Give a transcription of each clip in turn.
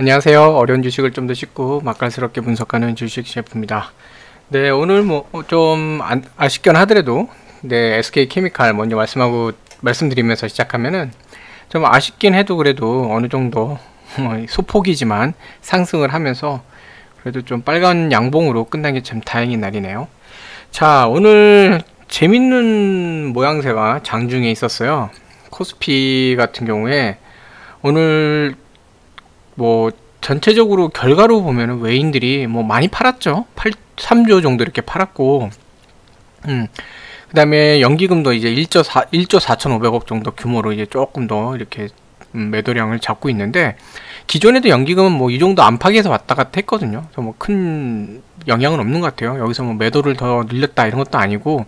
안녕하세요. 어려운 주식을 좀 더 쉽고 맛깔스럽게 분석하는 주식 셰프입니다. 네, 오늘 뭐 좀 아쉽긴 하더라도 SK케미칼 먼저 말씀드리면서 시작하면은 좀 아쉽긴 해도 그래도 어느 정도 소폭이지만 상승을 하면서 그래도 좀 빨간 양봉으로 끝난 게 참 다행인 날이네요. 자, 오늘 재밌는 모양새가 장중에 있었어요. 코스피 같은 경우에 오늘 뭐 전체적으로 결과로 보면은 외인들이 뭐 많이 팔았죠. 3조 정도 이렇게 팔았고, 그 다음에 연기금도 이제 1조 4,500억 정도 규모로 이제 조금 더 이렇게 매도량을 잡고 있는데, 기존에도 연기금은 뭐 이 정도 안팎에서 왔다 갔다 했거든요. 그래서 뭐 큰 영향은 없는 것 같아요. 여기서 뭐 매도를 더 늘렸다 이런 것도 아니고,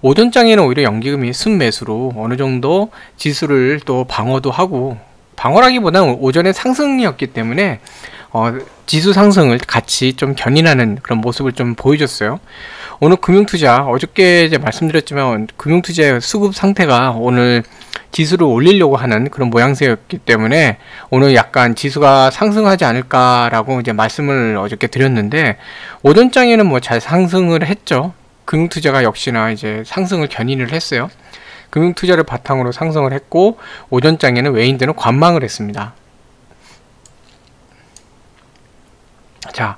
오전장에는 오히려 연기금이 순매수로 어느 정도 지수를 또 방어도 하고, 방어라기보다는 오전에 상승이었기 때문에 지수 상승을 같이 좀 견인하는 그런 모습을 좀 보여줬어요. 오늘 금융투자, 어저께 이제 말씀드렸지만 금융투자의 수급 상태가 오늘 지수를 올리려고 하는 그런 모양새였기 때문에 오늘 약간 지수가 상승하지 않을까라고 이제 말씀을 어저께 드렸는데, 오전장에는 뭐 잘 상승을 했죠. 금융투자가 역시나 이제 상승을 견인을 했어요. 금융투자를 바탕으로 상승을 했고, 오전장에는 외인들은 관망을 했습니다. 자,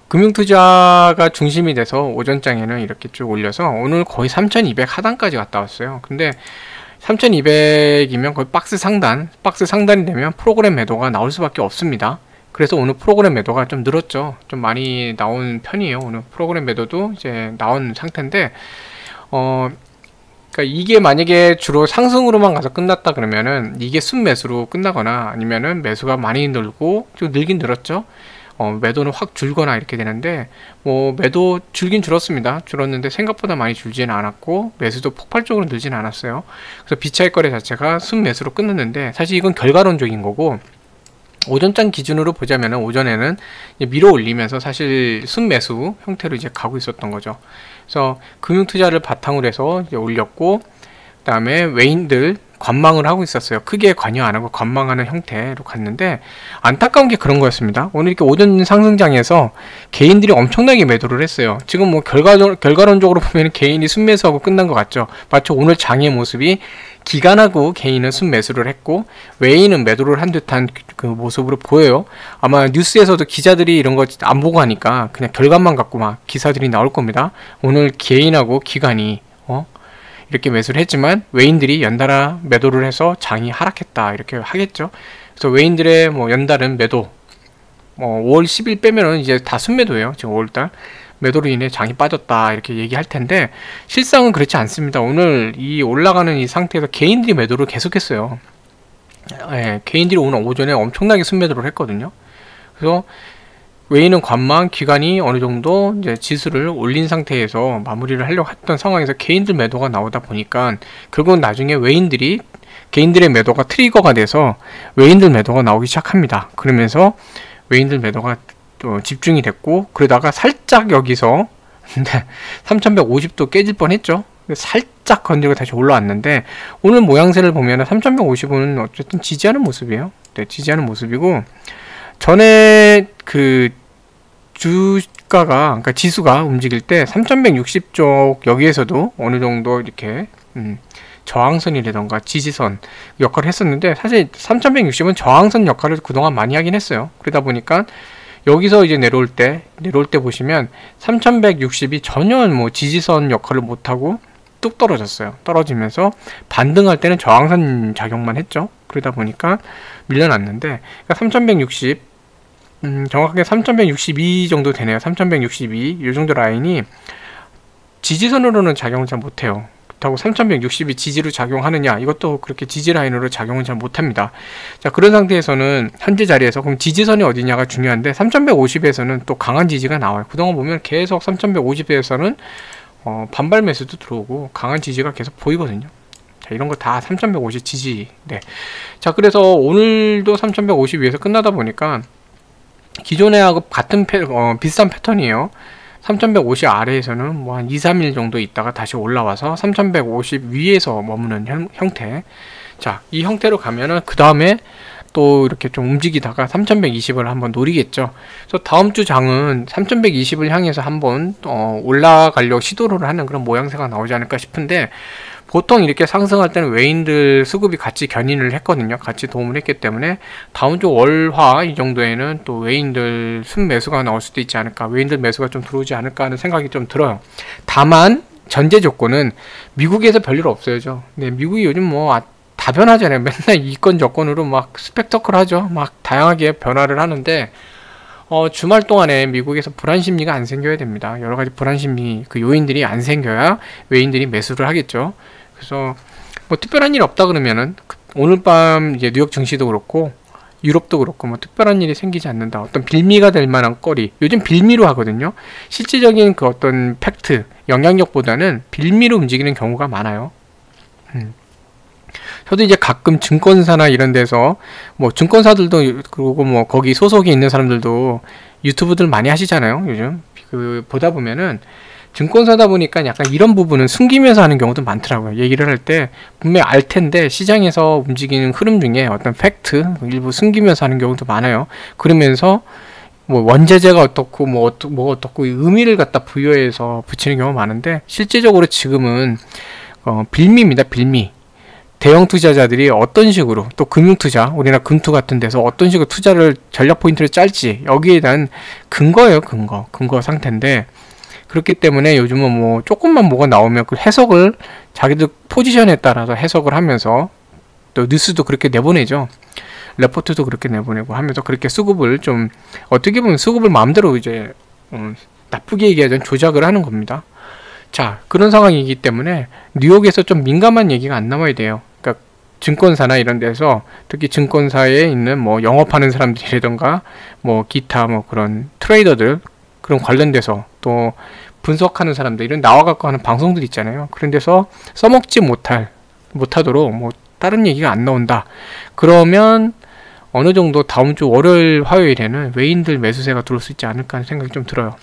금융투자가 중심이 돼서 오전장에는 이렇게 쭉 올려서 오늘 거의 3200 하단까지 갔다 왔어요. 근데 3200이면 거의 박스 상단이 되면 프로그램 매도가 나올 수밖에 없습니다. 그래서 오늘 프로그램 매도가 좀 늘었죠. 좀 많이 나온 편이에요. 오늘 프로그램 매도도 이제 나온 상태인데, 그러니까 이게 만약에 주로 상승으로만 가서 끝났다 그러면은 이게 순매수로 끝나거나 아니면은 매수가 많이 늘고, 좀 늘긴 늘었죠. 매도는 확 줄거나 이렇게 되는데, 뭐 매도 줄긴 줄었습니다. 줄었는데 생각보다 많이 줄지는 않았고, 매수도 폭발적으로 늘지는 않았어요. 그래서 비차익 거래 자체가 순매수로 끝났는데, 사실 이건 결과론적인 거고, 오전장 기준으로 보자면은 오전에는 밀어 올리면서 사실 순매수 형태로 이제 가고 있었던 거죠. 그래서 금융투자를 바탕으로 해서 이제 올렸고, 그 다음에 외인들 관망을 하고 있었어요. 크게 관여 안 하고 관망하는 형태로 갔는데, 안타까운 게 그런 거였습니다. 오늘 이렇게 오전 상승장에서 개인들이 엄청나게 매도를 했어요. 지금 뭐 결과론적으로 보면 개인이 순매수하고 끝난 것 같죠. 마치 오늘 장의 모습이 기관하고 개인은 순매수를 했고 외인은 매도를 한 듯한 그 모습으로 보여요. 아마 뉴스에서도 기자들이 이런 거 안 보고 하니까 그냥 결과만 갖고 막 기사들이 나올 겁니다. 오늘 개인하고 기관이 이렇게 매수를 했지만 외인들이 연달아 매도를 해서 장이 하락했다 이렇게 하겠죠. 그래서 외인들의 뭐 연달은 매도, 5월 10일 빼면은 이제 다 순매도예요. 지금 5월달 매도로 인해 장이 빠졌다 이렇게 얘기할 텐데, 실상은 그렇지 않습니다. 오늘 이 올라가는 이 상태에서 개인들이 매도를 계속했어요. 개인들이 오늘 오전에 엄청나게 순매도를 했거든요. 그래서 외인은 관망, 기관이 어느 정도 이제 지수를 올린 상태에서 마무리를 하려고 했던 상황에서 개인들 매도가 나오다 보니까 결국은 나중에 개인들의 매도가 트리거가 돼서 외인들 매도가 나오기 시작합니다. 그러면서 외인들 매도가 또 집중이 됐고, 그러다가 살짝 여기서 3150도 깨질 뻔했죠. 살짝 건드리고 다시 올라왔는데, 오늘 모양새를 보면 3150은 어쨌든 지지하는 모습이에요. 지지하는 모습이고, 전에 그 주가가, 그러니까 지수가 움직일 때 3160쪽 여기에서도 어느 정도 이렇게 저항선이라던가 지지선 역할을 했었는데, 사실 3160은 저항선 역할을 그동안 많이 하긴 했어요. 그러다 보니까 여기서 이제 내려올 때 보시면 3160이 전혀 뭐 지지선 역할을 못하고 뚝 떨어졌어요. 떨어지면서 반등할 때는 저항선 작용만 했죠. 그러다 보니까 밀려났는데, 그러니까 3160, 정확하게 3162 정도 되네요. 3162, 이 정도 라인이 지지선으로는 작용을 잘 못해요. 그렇다고 3160이 지지로 작용하느냐, 이것도 그렇게 지지 라인으로 작용을 잘 못합니다. 자, 그런 상태에서는 현재 자리에서 그럼 지지선이 어디냐가 중요한데, 3150에서는 또 강한 지지가 나와요. 그동안 보면 계속 3150에서는 반발 매수도 들어오고 강한 지지가 계속 보이거든요. 자, 이런 거 다 3150 지지. 네. 자, 그래서 오늘도 3150 위에서 끝나다 보니까 기존에 하고 같은 비슷한 패턴이에요. 3150 아래에서는 뭐 한 2, 3일 정도 있다가 다시 올라와서 3150 위에서 머무는 형태. 자, 이 형태로 가면은 그 다음에 또 이렇게 좀 움직이다가 3120을 한번 노리겠죠. 그래서 다음 주 장은 3120을 향해서 한번 올라가려고 시도를 하는 그런 모양새가 나오지 않을까 싶은데, 보통 이렇게 상승할 때는 외인들 수급이 같이 견인을 했거든요. 같이 도움을 했기 때문에 다음 주 월화 이 정도에는 또 외인들 순매수가 나올 수도 있지 않을까, 외인들 매수가 좀 들어오지 않을까 하는 생각이 좀 들어요. 다만 전제 조건은 미국에서 별일 없어요. 네, 미국이 요즘 뭐 다 변하잖아요. 맨날 이건 저건으로 막 스펙터클하죠. 막 다양하게 변화를 하는데, 주말 동안에 미국에서 불안 심리가 안 생겨야 됩니다. 여러 가지 불안 심리 그 요인들이 안 생겨야 외인들이 매수를 하겠죠. 그래서 뭐 특별한 일 없다 그러면은 오늘 밤 이제 뉴욕 증시도 그렇고 유럽도 그렇고 뭐 특별한 일이 생기지 않는다, 어떤 빌미가 될 만한 거리, 요즘 빌미로 하거든요. 실질적인 그 어떤 팩트, 영향력보다는 빌미로 움직이는 경우가 많아요. 저도 이제 가끔 증권사나 이런 데서 뭐 증권사들도 그리고 뭐 거기 소속이 있는 사람들도 유튜브들 많이 하시잖아요. 요즘 그 보다 보면은 증권사다 보니까 약간 이런 부분은 숨기면서 하는 경우도 많더라고요. 얘기를 할 때 분명히 알 텐데 시장에서 움직이는 흐름 중에 어떤 팩트 일부 숨기면서 하는 경우도 많아요. 그러면서 뭐 원자재가 어떻고 뭐 어떻고 의미를 갖다 부여해서 붙이는 경우가 많은데, 실제적으로 지금은 빌미입니다. 빌미. 대형 투자자들이 어떤 식으로, 또 금융투자, 우리나라 금투 같은 데서 어떤 식으로 투자를 전략 포인트를 짤지, 여기에 대한 근거예요. 근거 상태인데, 그렇기 때문에 요즘은 뭐 조금만 뭐가 나오면 그 해석을 자기들 포지션에 따라서 해석을 하면서, 또 뉴스도 그렇게 내보내죠. 레포트도 그렇게 내보내고 하면서 그렇게 수급을 좀, 어떻게 보면 수급을 마음대로 이제 나쁘게 얘기하자면 조작을 하는 겁니다. 자, 그런 상황이기 때문에 뉴욕에서 좀 민감한 얘기가 안 나와야 돼요. 그러니까 증권사나 이런 데서, 특히 증권사에 있는 뭐 영업하는 사람들이라던가 뭐 기타 뭐 그런 트레이더들, 그런 관련돼서 또 분석하는 사람들 이런 나와갖고 하는 방송들 있잖아요. 그런 데서 써먹지 못하도록 뭐 다른 얘기가 안 나온다. 그러면 어느 정도 다음 주 월요일 화요일에는 외인들 매수세가 들어올 수 있지 않을까 하는 생각이 좀 들어요.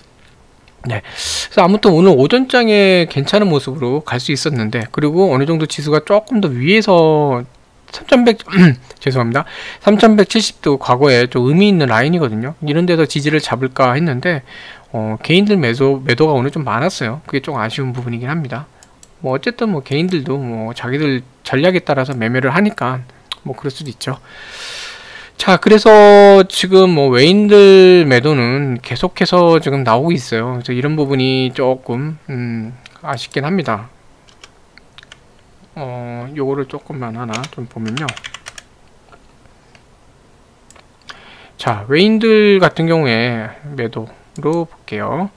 네. 그래서 아무튼 오늘 오전장에 괜찮은 모습으로 갈 수 있었는데, 그리고 어느 정도 지수가 조금 더 위에서 3100 죄송합니다. 3170도 과거에 좀 의미 있는 라인이거든요. 이런 데서 지지를 잡을까 했는데 개인들 매도가 오늘 좀 많았어요. 그게 좀 아쉬운 부분이긴 합니다. 뭐 어쨌든 뭐 개인들도 뭐 자기들 전략에 따라서 매매를 하니까 뭐 그럴 수도 있죠. 자, 그래서 지금 뭐 외인들 매도는 계속해서 지금 나오고 있어요. 그래서 이런 부분이 조금 아쉽긴 합니다. 요거를 조금만 하나 좀 보면요. 자, 외인들 같은 경우에 매도로 볼게요.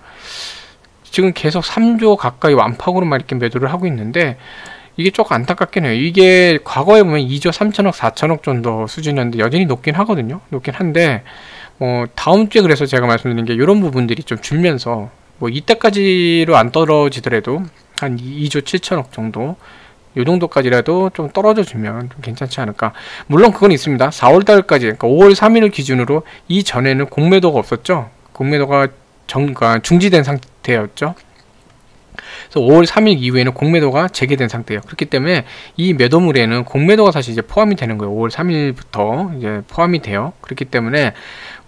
지금 계속 3조 가까이 완팍으로만 이렇게 매도를 하고 있는데, 이게 조금 안타깝긴 해요. 이게 과거에 보면 2조 3천억 4천억 정도 수준이었는데 여전히 높긴 하거든요. 높긴 한데 다음 주에 그래서 제가 말씀드린 게 이런 부분들이 좀 줄면서 뭐 이때까지로 안 떨어지더라도 한 2조 7천억 정도, 요 정도까지라도 좀 떨어져 주면 좀 괜찮지 않을까. 물론 그건 있습니다. 4월달까지, 그러니까 5월 3일 기준으로 이전에는 공매도가 없었죠. 공매도가 중지된 상태였죠. 그래서 5월 3일 이후에는 공매도가 재개된 상태예요. 그렇기 때문에 이 매도물에는 공매도가 사실 이제 포함이 되는 거예요. 5월 3일부터 이제 포함이 돼요. 그렇기 때문에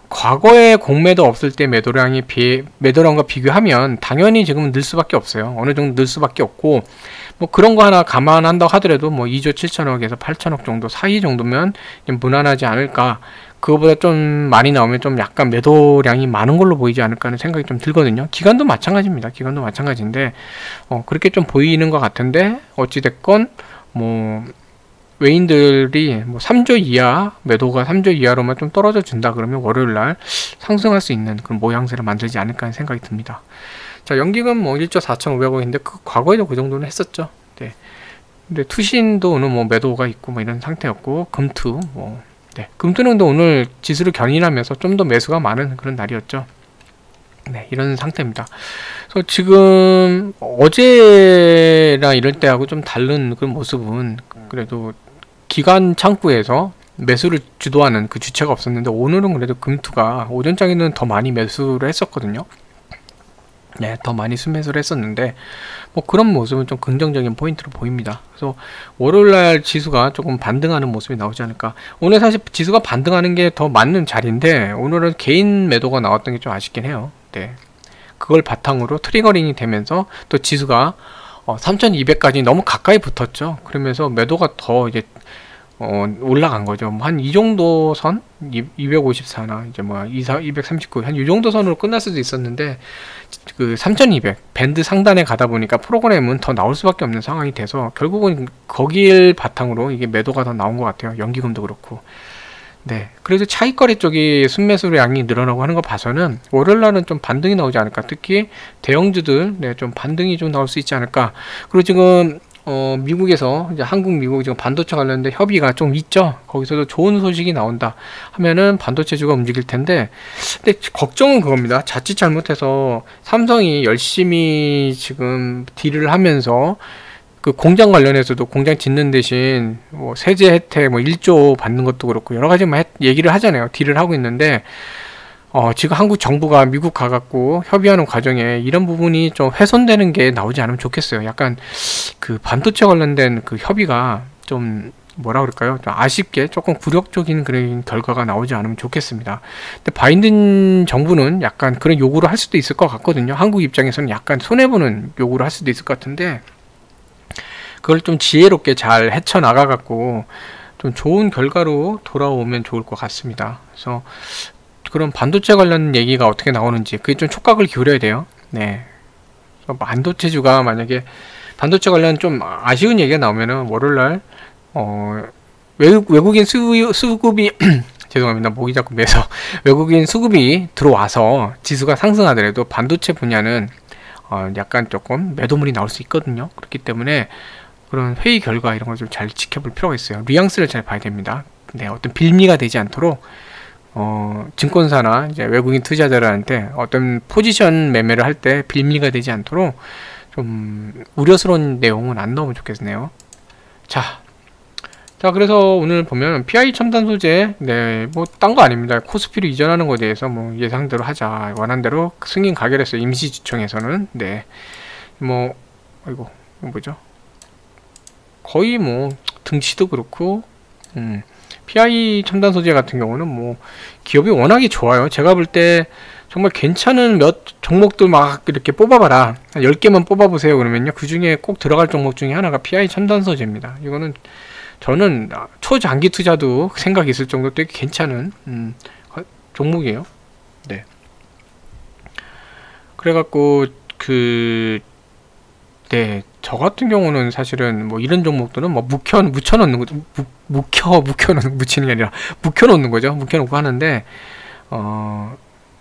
과거에 공매도 없을 때 매도량과 비교하면 당연히 지금은 늘 수밖에 없어요. 어느 정도 늘 수밖에 없고, 뭐 그런 거 하나 감안한다고 하더라도 뭐 2조 7천억에서 8천억 정도 사이 정도면 무난하지 않을까. 그거보다 좀 많이 나오면 좀 약간 매도량이 많은 걸로 보이지 않을까 하는 생각이 좀 들거든요. 기간도 마찬가지입니다. 기간도 마찬가지인데 그렇게 좀 보이는 것 같은데, 어찌됐건 뭐 외인들이 뭐 3조 이하, 매도가 3조 이하로만 좀 떨어져 준다 그러면 월요일날 상승할 수 있는 그런 모양새를 만들지 않을까 하는 생각이 듭니다. 자, 연기금 뭐 1조 4,500억인데 과거에도 그 정도는 했었죠. 네. 근데 투신도 오늘 뭐 매도가 있고 뭐 이런 상태였고, 금투 네, 금투는도 오늘 지수를 견인하면서 좀 더 매수가 많은 그런 날이었죠. 네, 이런 상태입니다. 그래서 지금 어제나 이럴 때하고 좀 다른 그런 모습은, 그래도 기관 창구에서 매수를 주도하는 그 주체가 없었는데, 오늘은 그래도 금투가 오전장에는 더 많이 매수를 했었거든요. 네, 더 많이 순매수를 했었는데 뭐 그런 모습은 좀 긍정적인 포인트로 보입니다. 그래서 월요일날 지수가 조금 반등하는 모습이 나오지 않을까. 오늘 사실 지수가 반등하는 게 더 맞는 자리인데 오늘은 개인 매도가 나왔던 게 좀 아쉽긴 해요. 네, 그걸 바탕으로 트리거링이 되면서 또 지수가 3200까지 너무 가까이 붙었죠. 그러면서 매도가 더 이제 올라간 거죠. 한 이 정도 선? 254나 이제 뭐 239, 한 이 정도 선으로 끝날 수도 있었는데 그 3200 밴드 상단에 가다 보니까 프로그램은 더 나올 수밖에 없는 상황이 돼서 결국은 거길 바탕으로 이게 매도가 더 나온 것 같아요. 연기금도 그렇고. 네, 그래서 차익거래 쪽이 순매수량이 늘어나고 하는 거 봐서는 월요일날은 좀 반등이 나오지 않을까. 특히 대형주들 네, 좀 반등이 좀 나올 수 있지 않을까. 그리고 지금 미국에서 이제 한국 미국 지금 반도체 관련된 협의가 좀 있죠. 거기서도 좋은 소식이 나온다 하면은 반도체주가 움직일 텐데, 근데 걱정은 그겁니다. 자칫 잘못해서 삼성이 열심히 지금 딜을 하면서 그 공장 관련해서도 공장 짓는 대신 뭐 세제 혜택 뭐 1조 받는 것도 그렇고 여러 가지 얘기를 하잖아요. 딜을 하고 있는데 지금 한국 정부가 미국 가갖고 협의하는 과정에 이런 부분이 좀 훼손되는 게 나오지 않으면 좋겠어요. 약간 그 반도체 관련된 그 협의가 좀 뭐라 그럴까요? 좀 아쉽게 조금 굴욕적인 그런 결과가 나오지 않으면 좋겠습니다. 근데 바이든 정부는 약간 그런 요구를 할 수도 있을 것 같거든요. 한국 입장에서는 약간 손해보는 요구를 할 수도 있을 것 같은데 그걸 좀 지혜롭게 잘 헤쳐나가갖고 좀 좋은 결과로 돌아오면 좋을 것 같습니다. 그래서 그런 반도체 관련 얘기가 어떻게 나오는지 그게 좀 촉각을 기울여야 돼요. 네. 반도체주가 만약에 반도체 관련 좀 아쉬운 얘기가 나오면은 월요일날 외국인 수급이 죄송합니다. 목이 자꾸 매서 외국인 수급이 들어와서 지수가 상승하더라도 반도체 분야는 약간 조금 매도물이 나올 수 있거든요. 그렇기 때문에 그런 회의 결과 이런 걸 좀 잘 지켜볼 필요가 있어요. 뉘앙스를 잘 봐야 됩니다. 네, 어떤 빌미가 되지 않도록 증권사나 이제 외국인 투자자들한테 어떤 포지션 매매를 할 때 빌미가 되지 않도록 좀 우려스러운 내용은 안 넣으면 좋겠네요. 자, 그래서 오늘 보면 PI 첨단 소재, 네, 뭐 딴 거 아닙니다. 코스피로 이전하는 거에 대해서 뭐 예상대로 하자, 원한대로 승인 가결했어요. 임시지청에서는. 네, 뭐 이거 뭐죠? 거의 뭐 등치도 그렇고, PI 첨단 소재 같은 경우는 뭐 기업이 워낙에 좋아요. 제가 볼 때 정말 괜찮은 몇 종목들 막 이렇게 뽑아봐라. 10개만 뽑아보세요. 그러면요. 그 중에 꼭 들어갈 종목 중에 하나가 PI 첨단 소재입니다. 이거는 저는 초장기 투자도 생각이 있을 정도 되게 괜찮은 종목이에요. 네. 그래갖고 네, 저 같은 경우는 사실은 뭐 이런 종목들은 뭐 묻혀놓는 거죠. 묻히는 게 아니라 묵혀놓는 거죠. 묵혀놓고 하는데,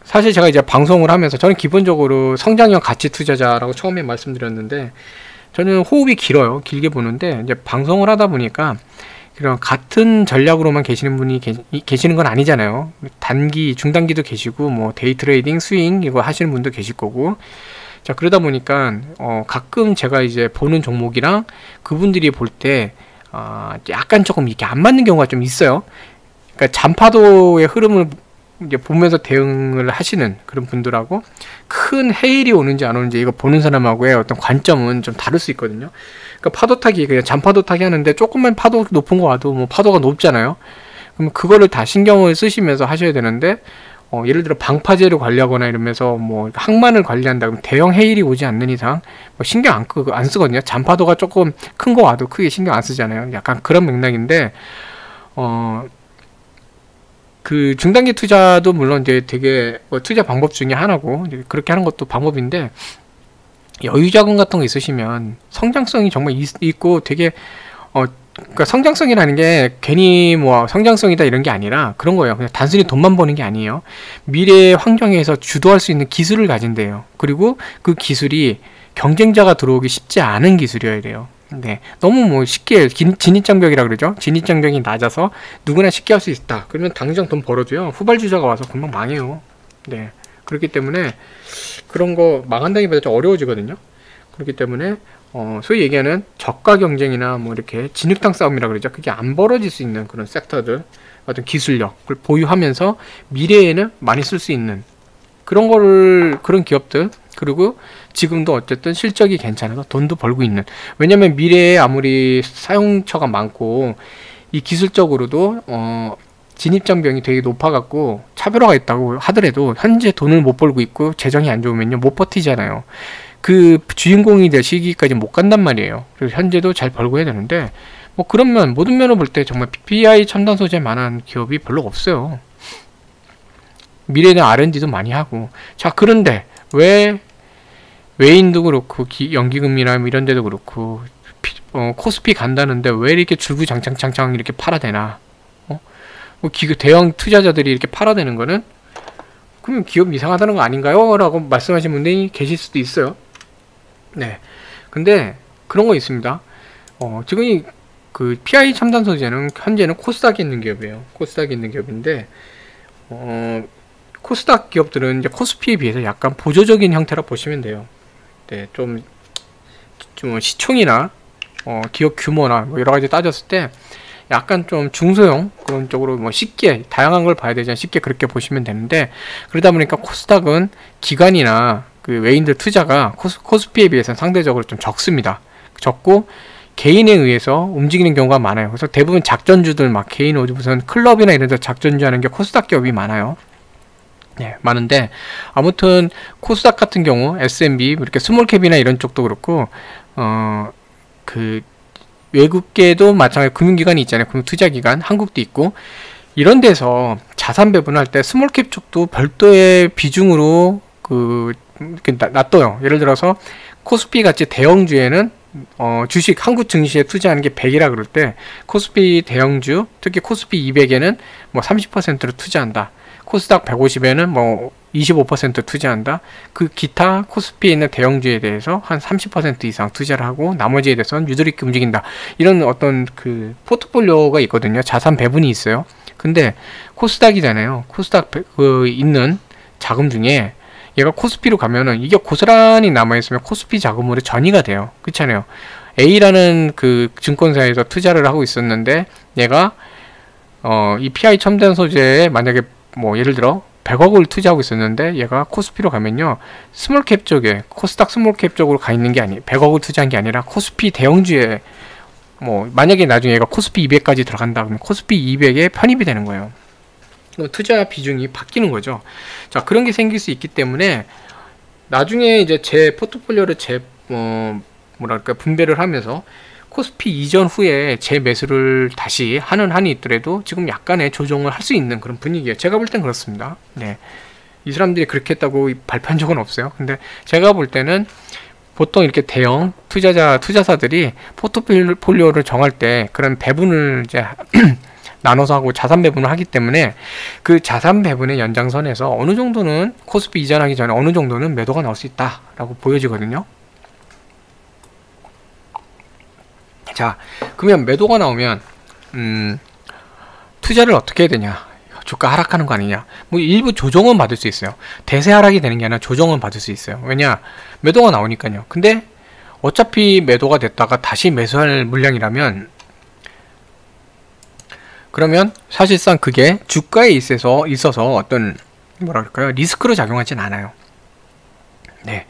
사실 제가 이제 방송을 하면서 저는 기본적으로 성장형 가치 투자자라고 처음에 말씀드렸는데, 저는 호흡이 길어요. 길게 보는데, 이제 방송을 하다 보니까, 그런 같은 전략으로만 계시는 분이 계시는 건 아니잖아요. 단기, 중단기도 계시고, 뭐 데이 트레이딩, 스윙 이거 하시는 분도 계실 거고, 자, 그러다 보니까 가끔 제가 이제 보는 종목이랑 그분들이 볼 때 약간 조금 이렇게 안 맞는 경우가 좀 있어요. 그러니까 잔파도의 흐름을 이제 보면서 대응을 하시는 그런 분들하고 큰 해일이 오는지 안 오는지 이거 보는 사람하고의 어떤 관점은 좀 다를 수 있거든요. 그러니까 파도 타기 그냥 잔파도 타기 하는데 조금만 파도 높은 거 와도 뭐 파도가 높잖아요. 그럼 그거를 다 신경을 쓰시면서 하셔야 되는데 예를 들어 방파제를 관리하거나 이러면서 뭐 항만을 관리한다 그러면 대형 해일이 오지 않는 이상 뭐 신경 안 쓰거든요. 잔파도가 조금 큰 거 와도 크게 신경 안 쓰잖아요. 약간 그런 맥락인데 그 중단기 투자도 물론 이제 되게 뭐 투자 방법 중에 하나고 이제 그렇게 하는 것도 방법인데 여유 자금 같은 거 있으시면 성장성이 정말 있고 되게 그러니까 성장성이라는 게 괜히 뭐 성장성이다 이런 게 아니라 그런 거예요. 그냥 단순히 돈만 버는 게 아니에요. 미래의 환경에서 주도할 수 있는 기술을 가진대요. 그리고 그 기술이 경쟁자가 들어오기 쉽지 않은 기술이어야 돼요. 네, 너무 뭐 쉽게 진입장벽이라 그러죠. 진입장벽이 낮아서 누구나 쉽게 할 수 있다. 그러면 당장 돈 벌어도요. 후발주자가 와서 금방 망해요. 네, 그렇기 때문에 그런 거 망한다기보다 좀 어려워지거든요. 그렇기 때문에 소위 얘기하는 저가 경쟁이나 뭐 이렇게 진흙탕 싸움이라 그러죠. 그게 안 벌어질 수 있는 그런 섹터들, 어떤 기술력을 보유하면서 미래에는 많이 쓸 수 있는 그런 기업들 그리고 지금도 어쨌든 실적이 괜찮아서 돈도 벌고 있는. 왜냐면 미래에 아무리 사용처가 많고 이 기술적으로도 진입장벽이 되게 높아갖고 차별화가 있다고 하더라도 현재 돈을 못 벌고 있고 재정이 안 좋으면요 못 버티잖아요. 그 주인공이 될 시기까지 못 간단 말이에요. 그래서 현재도 잘 벌고 해야 되는데 뭐 그러면 모든 면을 볼 때 정말 PPI 첨단 소재만한 기업이 별로 없어요. 미래에는 R&D도 많이 하고. 자, 그런데 왜 외인도 그렇고 연기금이나 이런 데도 그렇고 코스피 간다는데 왜 이렇게 줄구장창 이렇게 팔아대나? 뭐 대형 투자자들이 이렇게 팔아대는 거는 그러면 기업 이상하다는 거 아닌가요? 라고 말씀하시는 분들이 계실 수도 있어요. 네. 근데 그런 거 있습니다. 지금 그 PI 첨단 소재는 현재는 코스닥에 있는 기업이에요. 코스닥에 있는 기업인데 코스닥 기업들은 이제 코스피에 비해서 약간 보조적인 형태라 보시면 돼요. 네, 좀 시총이나 기업 규모나 뭐 여러 가지 따졌을 때 약간 좀 중소형 그런 쪽으로 뭐 쉽게 다양한 걸 봐야 되지 않 쉽게 그렇게 보시면 되는데 그러다 보니까 코스닥은 기관이나 그 외인들 투자가 코스피에 비해서는 상대적으로 좀 적습니다. 적고 개인에 의해서 움직이는 경우가 많아요. 그래서 대부분 작전주들 막 개인 어디 무슨 클럽이나 이런 데 작전주 하는 게 코스닥 기업이 많아요. 네, 많은데 아무튼 코스닥 같은 경우 S&P 이렇게 스몰캡이나 이런 쪽도 그렇고 그 외국계도 마찬가지로 금융기관이 있잖아요. 금융투자기관 한국도 있고 이런 데서 자산 배분할 때 스몰캡 쪽도 별도의 비중으로 이렇게 놔둬요. 예를 들어서 코스피 같이 대형주에는 주식 한국 증시에 투자하는 게 100이라 그럴 때 코스피 대형주 특히 코스피 200에는 뭐 30%로 투자한다. 코스닥 150에는 뭐 25% 투자한다. 그 기타 코스피에 있는 대형주에 대해서 한 30% 이상 투자를 하고 나머지에 대해서는 유도리 있게 움직인다. 이런 어떤 그 포트폴리오가 있거든요. 자산 배분이 있어요. 근데 코스닥이잖아요. 코스닥 있는 자금 중에 얘가 코스피로 가면은 이게 고스란히 남아있으면 코스피 자금으로 전이가 돼요. 그렇잖아요. A라는 그 증권사에서 투자를 하고 있었는데 얘가 이 PI 첨단 소재에 만약에 뭐 예를 들어 100억을 투자하고 있었는데 얘가 코스피로 가면요 스몰캡 쪽에 코스닥 스몰캡 쪽으로 가 있는 게 아니 100억을 투자한 게 아니라 코스피 대형주에 뭐 만약에 나중에 얘가 코스피 200까지 들어간다 그러면 코스피 200에 편입이 되는 거예요. 투자 비중이 바뀌는 거죠. 자, 그런 게 생길 수 있기 때문에 나중에 이제 제 포트폴리오를 뭐랄까 분배를 하면서 코스피 이전 후에 재매수를 다시 하는 한이 있더라도 지금 약간의 조정을 할 수 있는 그런 분위기예요. 제가 볼 땐 그렇습니다. 네. 이 사람들이 그렇게 했다고 발표한 적은 없어요. 근데 제가 볼 때는 보통 이렇게 대형 투자사들이 포트폴리오를 정할 때 그런 배분을 이제 나눠서 하고 자산 배분을 하기 때문에 그 자산 배분의 연장선에서 어느 정도는 코스피 이전하기 전에 어느 정도는 매도가 나올 수 있다라고 보여지거든요. 자, 그러면 매도가 나오면 투자를 어떻게 해야 되냐? 주가 하락하는 거 아니냐? 뭐 일부 조정은 받을 수 있어요. 대세 하락이 되는 게 아니라 조정은 받을 수 있어요. 왜냐? 매도가 나오니까요. 근데 어차피 매도가 됐다가 다시 매수할 물량이라면 그러면 사실상 그게 주가에 있어서 어떤 뭐라 그럴까요? 리스크로 작용하진 않아요. 네.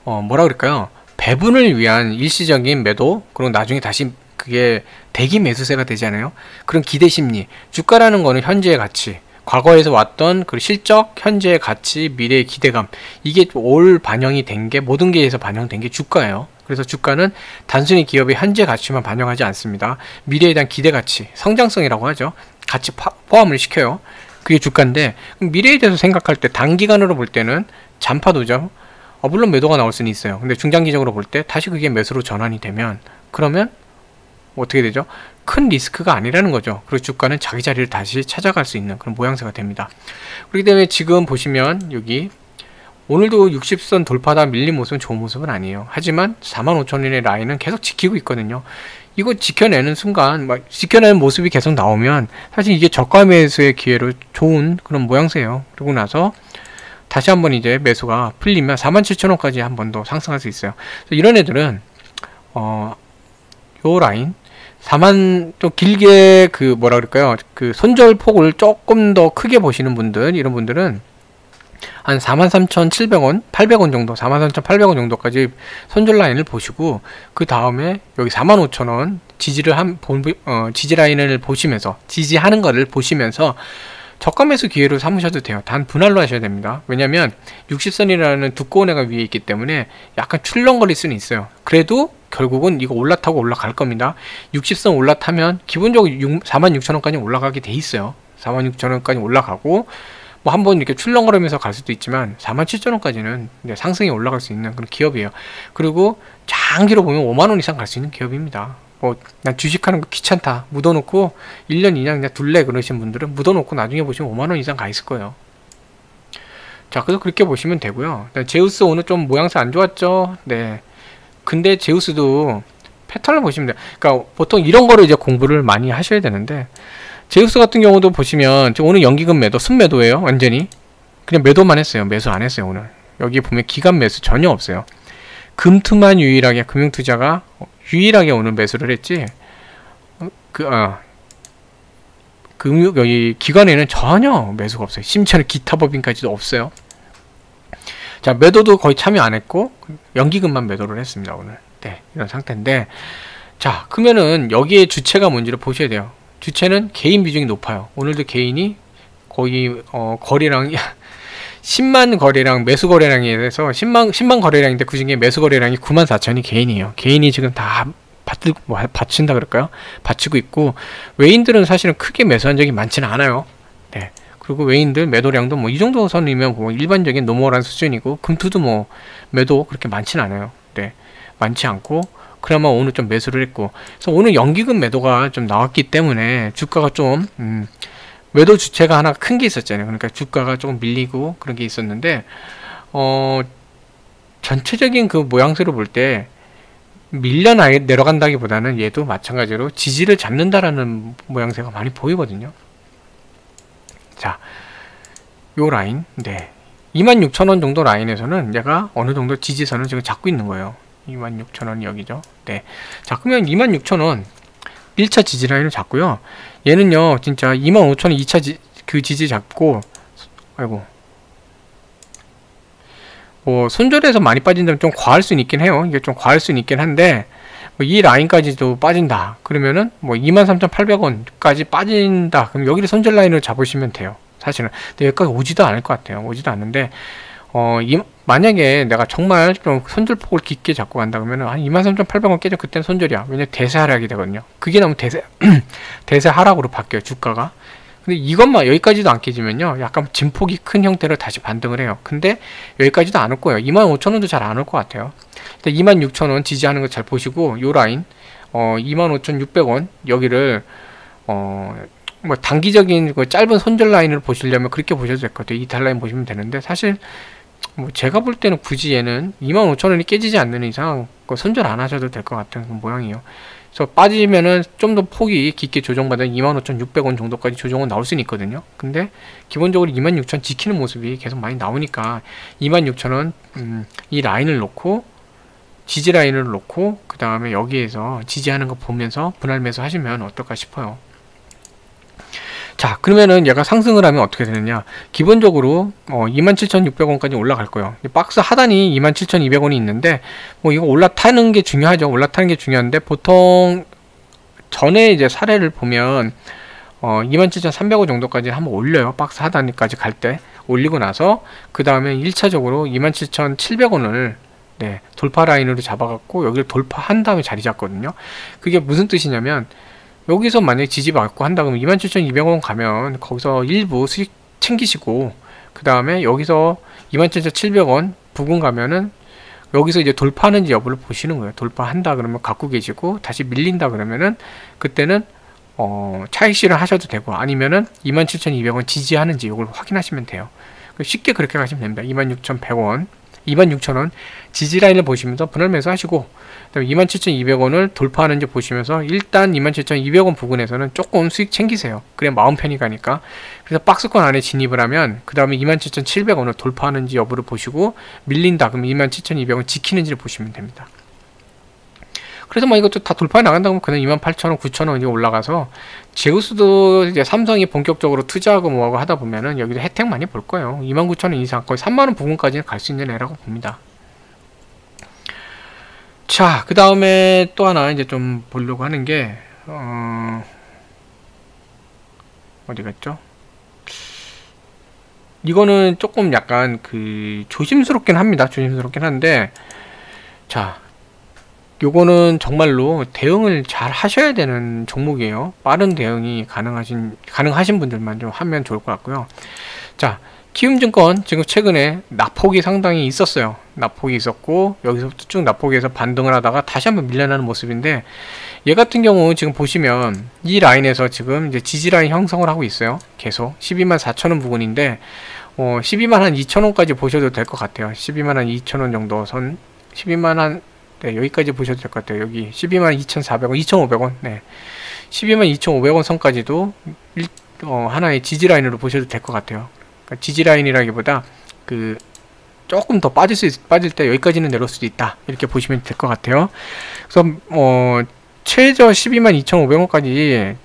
뭐라 그럴까요? 배분을 위한 일시적인 매도, 그리고 나중에 다시 그게 대기 매수세가 되잖아요. 그런 기대 심리. 주가라는 거는 현재의 가치, 과거에서 왔던 그 실적, 현재의 가치, 미래의 기대감. 이게 올 반영이 된 게, 모든 게에서 반영된 게 주가예요. 그래서 주가는 단순히 기업의 현재 가치만 반영하지 않습니다. 미래에 대한 기대 가치, 성장성이라고 하죠. 같이 포함을 시켜요. 그게 주가인데, 미래에 대해서 생각할 때 단기간으로 볼 때는 잔파도죠. 물론 매도가 나올 수는 있어요. 근데 중장기적으로 볼 때 다시 그게 매수로 전환이 되면 그러면 어떻게 되죠? 큰 리스크가 아니라는 거죠. 그리고 주가는 자기 자리를 다시 찾아갈 수 있는 그런 모양새가 됩니다. 그렇기 때문에 지금 보시면 여기 오늘도 60선 돌파다 밀린 모습은 좋은 모습은 아니에요. 하지만 45,000원의 라인은 계속 지키고 있거든요. 이거 지켜내는 순간 지켜내는 모습이 계속 나오면 사실 이게 저가 매수의 기회로 좋은 그런 모양새예요. 그러고 나서 다시 한번 이제 매수가 풀리면 47,000원까지 한 번 더 상승할 수 있어요. 이런 애들은 요 라인 4만 좀 길게 그 뭐라 그럴까요? 그 손절 폭을 조금 더 크게 보시는 분들, 이런 분들은 한 43,700원, 800원 정도, 43,800원 정도까지 손절 라인을 보시고 그 다음에 여기 45,000원 지지 라인을 보시면서 지지하는 거를 보시면서 저가 매수 기회로 삼으셔도 돼요. 단 분할로 하셔야 됩니다. 왜냐면 60선이라는 두꺼운 애가 위에 있기 때문에 약간 출렁거릴 수는 있어요. 그래도 결국은 이거 올라타고 올라갈 겁니다. 60선 올라타면 기본적으로 46,000원까지 올라가게 돼 있어요. 46,000원까지 올라가고 뭐 한번 이렇게 출렁거리면서 갈 수도 있지만 47,000원까지는 상승이 올라갈 수 있는 그런 기업이에요. 그리고 장기로 보면 5만원 이상 갈 수 있는 기업입니다. 뭐 난 주식하는 거 귀찮다 묻어놓고 1년 2년 그냥 둘래 그러신 분들은 묻어놓고 나중에 보시면 5만원 이상 가 있을 거예요. 자, 그래서 그렇게 보시면 되고요. 제우스 오늘 좀 모양새 안 좋았죠. 네. 근데 제우스도 패턴을 보시면 돼요. 그러니까 보통 이런 거를 이제 공부를 많이 하셔야 되는데 제우스 같은 경우도 보시면 오늘 연기금 매도 순매도예요. 완전히 그냥 매도만 했어요. 매수 안 했어요. 오늘 여기 보면 기간 매수 전혀 없어요. 금투만 유일하게 금융투자가 유일하게 오늘 매수를 했지 여기 기관에는 전혀 매수가 없어요. 심지어는 기타 법인까지도 없어요. 자, 매도도 거의 참여 안 했고 연기금만 매도를 했습니다. 오늘 네, 이런 상태인데 자, 그러면은 여기에 주체가 뭔지를 보셔야 돼요. 주체는 개인 비중이 높아요. 오늘도 개인이 거의 거래량 10만 거래량 매수 거래량에 대해서 10만 거래량인데 그중에 매수 거래량이 94,000이 개인이에요. 개인이 지금 다 받친다 그럴까요? 받치고 있고 외인들은 사실은 크게 매수한 적이 많지는 않아요. 네. 그리고 외인들 매도량도 뭐 이 정도 선이면 뭐 일반적인 노멀한 수준이고 금투도 뭐 매도 그렇게 많지는 않아요. 네. 많지 않고 그나마 오늘 좀 매수를 했고 그래서 오늘 연기금 매도가 좀 나왔기 때문에 주가가 좀 매도 주체가 하나 큰 게 있었잖아요. 그러니까 주가가 조금 밀리고 그런 게 있었는데 전체적인 그 모양새로 볼 때 밀려 내려간다기보다는 얘도 마찬가지로 지지를 잡는다라는 모양새가 많이 보이거든요. 자, 요 라인, 네, 26,000원 정도 라인에서는 얘가 어느 정도 지지선을 지금 잡고 있는 거예요. 26,000원이 여기죠. 네, 자, 그러면 26,000원 1차 지지 라인을 잡고요. 얘는요 진짜 25,000원 2차 그 지지 잡고 아이고 뭐 손절해서 많이 빠진다면 좀 과할 수는 있긴 해요. 이게 좀 과할 수는 있긴 한데 뭐 이 라인까지도 빠진다 그러면은 뭐 23,800원까지 빠진다 그럼 여기를 손절 라인을 잡으시면 돼요. 사실은 근데 여기까지 오지도 않을 것 같아요. 오지도 않는데 만약에 내가 정말 좀 손절폭을 깊게 잡고 간다 그러면 한 23,800원 깨져 그때는 손절이야. 왜냐면 대세 하락이 되거든요. 그게 너무 대세 하락으로 바뀌어요. 주가가. 근데 이것만 여기까지도 안 깨지면요 약간 진폭이 큰 형태로 다시 반등을 해요. 근데 여기까지도 안 올 거예요. 25,000원도 잘 안 올 것 같아요. 근데 26,000원 지지하는 거 잘 보시고 요 라인 25,600원 여기를 뭐 단기적인 그 짧은 손절 라인을 보시려면 그렇게 보셔도 될 것 같아요. 이탈 라인 보시면 되는데 사실 뭐 제가 볼 때는 굳이 얘는 25,000원이 깨지지 않는 이상 손절 안 하셔도 될 것 같은 그 모양이에요. 그래서 빠지면은 좀 더 폭이 깊게 조정받은 25,600원 정도까지 조정은 나올 수는 있거든요. 근데 기본적으로 26,000 지키는 모습이 계속 많이 나오니까 26,000원 이 라인을 놓고 지지 라인을 놓고 그 다음에 여기에서 지지하는 거 보면서 분할 매수 하시면 어떨까 싶어요. 자, 그러면은 얘가 상승을 하면 어떻게 되느냐. 기본적으로 27,600원까지 올라갈 거예요. 박스 하단이 27,200원이 있는데 뭐 이거 올라타는 게 중요하죠. 올라타는 게 중요한데 보통 전에 이제 사례를 보면 27,300원 정도까지 한번 올려요. 박스 하단까지 갈 때 올리고 나서 그 다음에 1차적으로 27,700원을 네, 돌파 라인으로 잡아갖고 여기를 돌파한 다음에 자리 잡거든요. 그게 무슨 뜻이냐면 여기서 만약에 지지받고 한다 그러면 27,200원 가면 거기서 일부 수익 챙기시고 그 다음에 여기서 27,700원 부근 가면은 여기서 이제 돌파하는지 여부를 보시는 거예요. 돌파한다 그러면 갖고 계시고 다시 밀린다 그러면은 그때는 차익 실현하셔도 되고 아니면은 27,200원 지지하는지 이걸 확인하시면 돼요. 쉽게 그렇게 가시면 됩니다. 26,100원 26,000원 지지 라인을 보시면서 분할 매수 하시고 그다음에 27,200원을 돌파하는지 보시면서 일단 27,200원 부근에서는 조금 수익 챙기세요. 그래야 마음 편히 가니까. 그래서 박스권 안에 진입을 하면 그 다음에 27,700원을 돌파하는지 여부를 보시고 밀린다 그러면 27,200원 지키는지를 보시면 됩니다. 그래서 뭐 이것도 다 돌파해 나간다고 하면 그냥 28,000원, 9,000원이 올라가서 제우스도 이제 삼성이 본격적으로 투자하고 뭐하고 하다 보면은 여기도 혜택 많이 볼 거예요. 29,000원 이상 거의 3만원 부분까지는 갈 수 있는 애라고 봅니다. 자, 그 다음에 또 하나 이제 좀 보려고 하는 게 어디 갔죠? 이거는 조금 약간 그 조심스럽긴 합니다. 조심스럽긴 한데, 자, 요거는 정말로 대응을 잘 하셔야 되는 종목이에요. 빠른 대응이 가능하신 분들만 좀 하면 좋을 것 같고요. 자, 키움증권 지금 최근에 낙폭이 상당히 있었어요. 낙폭이 있었고 여기서부터 쭉 낙폭에서 반등을 하다가 다시 한번 밀려나는 모습인데, 얘 같은 경우 지금 보시면 이 라인에서 지금 이제 지지라인 형성을 하고 있어요. 계속 124,000원 부근인데 12만 2천원까지 보셔도 될 것 같아요. 12만 2천원 정도 선, 12만 네, 여기까지 보셔도 될 것 같아요. 여기 12만 2,400원, 2,500원, 네, 12만 2,500원 선까지도 하나의 지지라인으로 보셔도 될 것 같아요. 그러니까 지지라인이라기보다 그 조금 더 빠질 때 여기까지는 내려올 수도 있다, 이렇게 보시면 될 것 같아요. 그래서 최저 12만 2,500원까지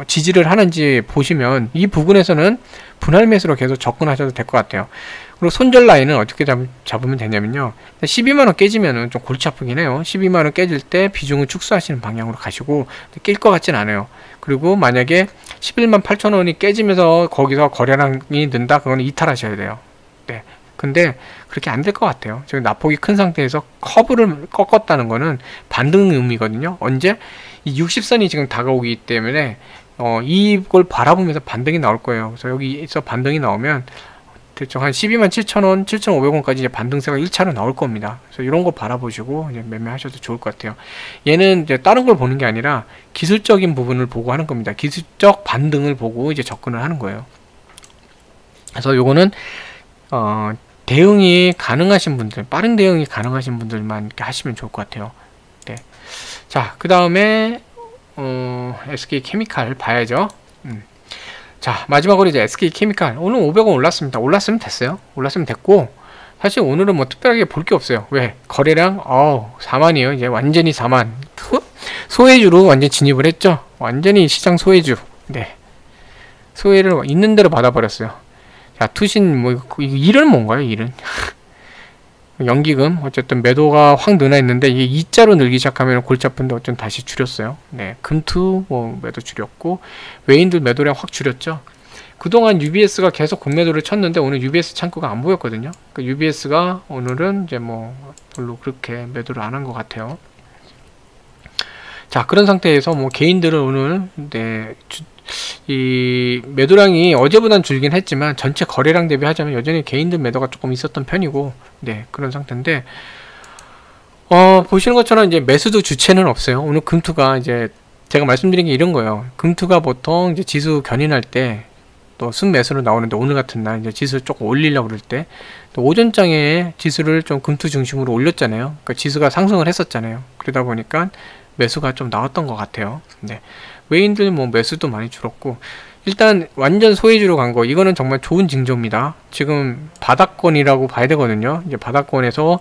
지지를 하는지 보시면 이 부분에서는 분할 매수로 계속 접근하셔도 될 것 같아요. 그리고 손절 라인은 어떻게 잡으면 되냐면요, 12만원 깨지면은 좀 골치 아프긴 해요. 12만원 깨질 때 비중을 축소하시는 방향으로 가시고, 낄 것 같진 않아요. 그리고 만약에 11만 8천원이 깨지면서 거기서 거래량이 는다, 그거는 이탈하셔야 돼요. 네. 근데 그렇게 안 될 것 같아요. 지금 낙폭이 큰 상태에서 커브를 꺾었다는 거는 반등 의미거든요. 언제? 이 60선이 지금 다가오기 때문에 이걸 바라보면서 반등이 나올 거예요. 그래서 여기서 반등이 나오면 대충 한 12만 7천원, 7,500원까지 이제 반등세가 1차로 나올 겁니다. 그래서 이런 거 바라보시고 이제 매매하셔도 좋을 것 같아요. 얘는 이제 다른 걸 보는 게 아니라 기술적인 부분을 보고 하는 겁니다. 기술적 반등을 보고 이제 접근을 하는 거예요. 그래서 요거는 대응이 가능하신 분들, 빠른 대응이 가능하신 분들만 이렇게 하시면 좋을 것 같아요. 네. 자, 그 다음에 SK케미칼 봐야죠. 자, 마지막으로 이제 SK케미칼 오늘 500원 올랐습니다. 올랐으면 됐어요. 올랐으면 됐고, 사실 오늘은 뭐 특별하게 볼 게 없어요. 왜? 거래량 4만이에요. 이제 완전히 4만 소외주로 완전 진입을 했죠. 완전히 시장 소외주. 네, 소외를 있는 대로 받아버렸어요. 자, 투신 뭐 일은 뭔가요? 일은 연기금 어쨌든 매도가 확 늘어 있는데 이게 2자로 늘기 시작하면 골치 아픈데 어쨌든 다시 줄였어요. 네, 금투 뭐 매도 줄였고 외인들 매도량 확 줄였죠. 그동안 UBS가 계속 공매도를 쳤는데 오늘 UBS 창구가 안 보였거든요. 그 UBS가 오늘은 이제 뭐 별로 그렇게 매도를 안 한 것 같아요. 자, 그런 상태에서 뭐 개인들은 오늘 이 매도량이 어제보단 줄긴 했지만 전체 거래량 대비하자면 여전히 개인들 매도가 조금 있었던 편이고, 네, 그런 상태인데 보시는 것처럼 이제 매수도 주체는 없어요. 오늘 금투가 이제 제가 말씀드린 게 이런 거예요. 금투가 보통 이제 지수 견인할 때 또 순매수로 나오는데, 오늘 같은 날 이제 지수를 조금 올리려고 그럴 때 또 오전장에 지수를 좀 금투 중심으로 올렸잖아요. 그러니까 지수가 상승을 했었잖아요. 그러다 보니까 매수가 좀 나왔던 것 같아요. 네. 외인들 뭐 매수도 많이 줄었고, 일단 완전 소외주로 간 거, 이거는 정말 좋은 징조입니다. 지금 바닥권이라고 봐야 되거든요. 이제 바닥권에서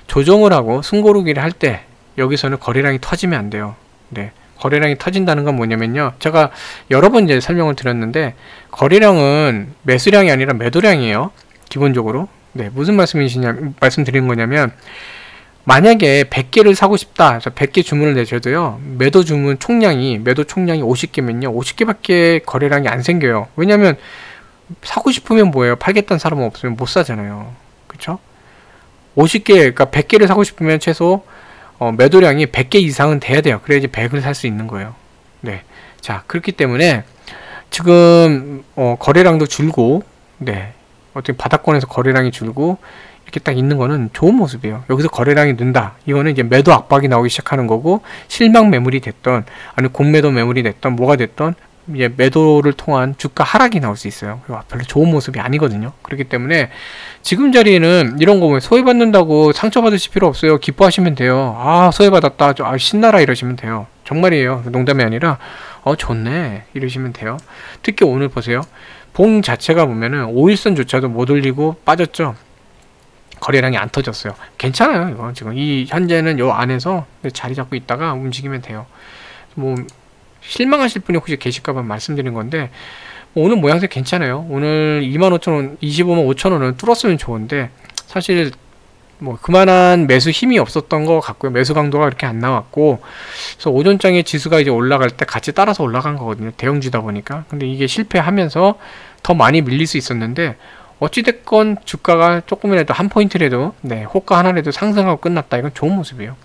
조정을 하고 숨고르기를 할 때 여기서는 거래량이 터지면 안 돼요. 네. 거래량이 터진다는 건 뭐냐면요, 제가 여러 번 이제 설명을 드렸는데, 거래량은 매수량이 아니라 매도량이에요. 기본적으로. 네. 무슨 말씀드리는 거냐면, 만약에 100개를 사고 싶다. 그래서 100개 주문을 내셔도요, 매도 총량이 50개면요, 50개밖에 거래량이 안 생겨요. 왜냐면 사고 싶으면 뭐예요? 팔겠다는 사람은 없으면 못 사잖아요. 그쵸? 50개, 그러니까 100개를 사고 싶으면 최소 매도량이 100개 이상은 돼야 돼요. 그래야지 100을 살 수 있는 거예요. 네. 자, 그렇기 때문에 지금 거래량도 줄고, 네, 어떻게 바닥권에서 거래량이 줄고 이렇게 딱 있는 거는 좋은 모습이에요. 여기서 거래량이 는다, 이거는 이제 매도 압박이 나오기 시작하는 거고, 실망 매물이 됐던 아니면 공매도 매물이 됐던 뭐가 됐던 이제 매도를 통한 주가 하락이 나올 수 있어요. 별로 좋은 모습이 아니거든요. 그렇기 때문에 지금 자리에는 이런 거 보면 소외받는다고 상처받으실 필요 없어요. 기뻐하시면 돼요. 소외받았다, 신나라 이러시면 돼요. 정말이에요. 농담이 아니라 좋네 이러시면 돼요. 특히 오늘 보세요. 봉 자체가 보면은 5일선조차도 못 올리고 빠졌죠. 거래량이 안 터졌어요. 괜찮아요. 이거 지금 이 현재는 요 안에서 자리 잡고 있다가 움직이면 돼요. 뭐 실망하실 분이 혹시 계실까봐 말씀드린 건데, 오늘 모양새 괜찮아요. 오늘 25,000원, 255,000원은 뚫었으면 좋은데, 사실 뭐 그만한 매수 힘이 없었던 것 같고요. 매수 강도가 그렇게 안 나왔고, 그래서 오전장에 지수가 이제 올라갈 때 같이 따라서 올라간 거거든요. 대형주다 보니까. 근데 이게 실패하면서 더 많이 밀릴 수 있었는데, 어찌됐건 주가가 조금이라도 한 포인트라도, 네, 호가 하나라도 상승하고 끝났다. 이건 좋은 모습이에요.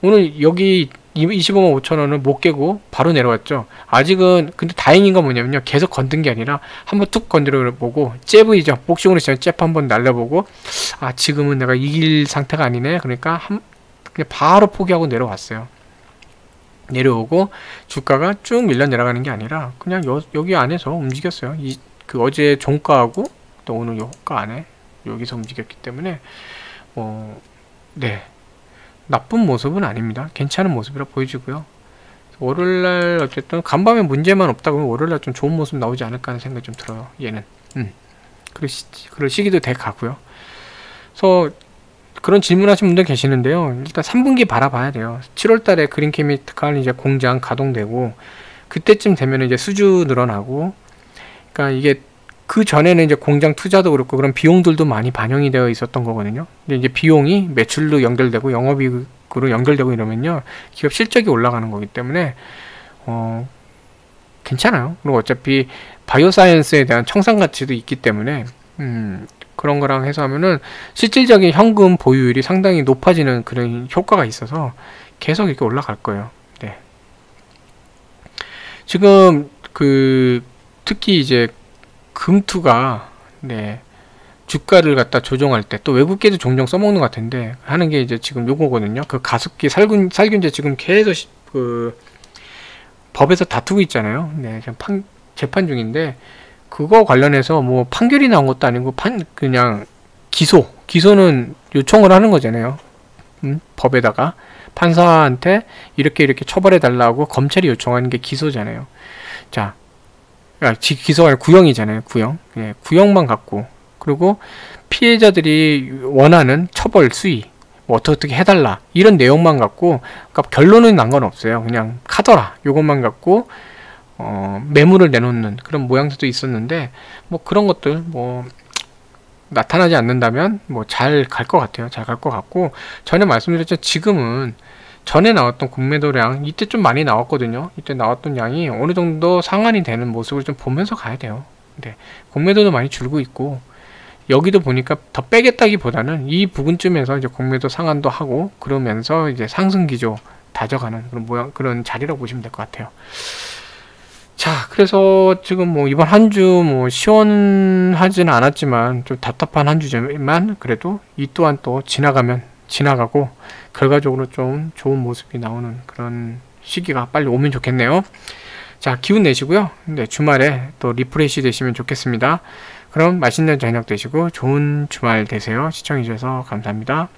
오늘 여기 255,000원을 못 깨고 바로 내려왔죠. 아직은 근데 다행인 건 뭐냐면요, 계속 건든 게 아니라 한번 툭 건드려 보고 잽이죠. 복싱으로 시작 잽 한번 날려보고, 아 지금은 내가 이길 상태가 아니네. 그러니까 그냥 바로 포기하고 내려왔어요. 내려오고 주가가 쭉 밀려 내려가는 게 아니라 그냥 여기 안에서 움직였어요. 그 어제 종가하고 또 오늘 요 호가 안에 여기서 움직였기 때문에 네, 나쁜 모습은 아닙니다. 괜찮은 모습이라 보여지고요. 월요일날 어쨌든 간밤에 문제만 없다 그러면 월요일날 좀 좋은 모습 나오지 않을까 하는 생각이 좀 들어요. 얘는 그럴 시기도 돼 가고요. 그래서 그런 질문하신 분들 계시는데요. 일단 3분기 바라봐야 돼요. 7월달에 그린케미칼 이제 공장 가동되고, 그때쯤 되면 이제 수주 늘어나고, 그러니까 이게 그 전에는 이제 공장 투자도 그렇고 그런 비용들도 많이 반영이 되어 있었던 거거든요. 근데 이제 비용이 매출로 연결되고 영업이익으로 연결되고 이러면요, 기업 실적이 올라가는 거기 때문에 괜찮아요. 그리고 어차피 바이오사이언스에 대한 청산 가치도 있기 때문에 그런 거랑 해서 하면은 실질적인 현금 보유율이 상당히 높아지는 그런 효과가 있어서 계속 이렇게 올라갈 거예요. 네. 지금 특히 이제 금투가, 네, 주가를 갖다 조정할 때, 또 외국계도 종종 써먹는 것 같은데 하는 게 이제 지금 요거거든요. 그 가습기 살균제 지금 계속 법에서 다투고 있잖아요. 네, 지금 재판 중인데, 그거 관련해서 뭐 판결이 나온 것도 아니고 그냥 기소는 요청을 하는 거잖아요. 법에다가 판사한테 이렇게 처벌해 달라고 검찰이 요청하는 게 기소잖아요. 자, 기소가 아니라 구형이잖아요. 구형. 예, 구형만 갖고, 그리고 피해자들이 원하는 처벌 수위, 뭐 어떻게 해달라, 이런 내용만 갖고, 그러니까 결론은 난 건 없어요. 그냥 카더라, 요것만 갖고 매물을 내놓는 그런 모양새도 있었는데, 뭐 그런 것들 뭐 나타나지 않는다면 뭐 잘 갈 것 같아요. 잘 갈 것 같고, 전에 말씀드렸죠. 지금은 전에 나왔던 공매도량, 이때 좀 많이 나왔거든요. 이때 나왔던 양이 어느 정도 상한이 되는 모습을 좀 보면서 가야 돼요. 근데 공매도도 많이 줄고 있고, 여기도 보니까 더 빼겠다기보다는 이 부분쯤에서 이제 공매도 상한도 하고, 그러면서 이제 상승 기조 다져가는 그런 자리라고 보시면 될 것 같아요. 자, 그래서 지금 뭐 이번 한 주 뭐 시원하지는 않았지만 좀 답답한 한 주지만, 그래도 이 또한 또 지나가고 결과적으로 좀 좋은 모습이 나오는 그런 시기가 빨리 오면 좋겠네요. 자, 기운 내시고요. 네, 주말에 또 리프레시 되시면 좋겠습니다. 그럼 맛있는 저녁 되시고 좋은 주말 되세요. 시청해주셔서 감사합니다.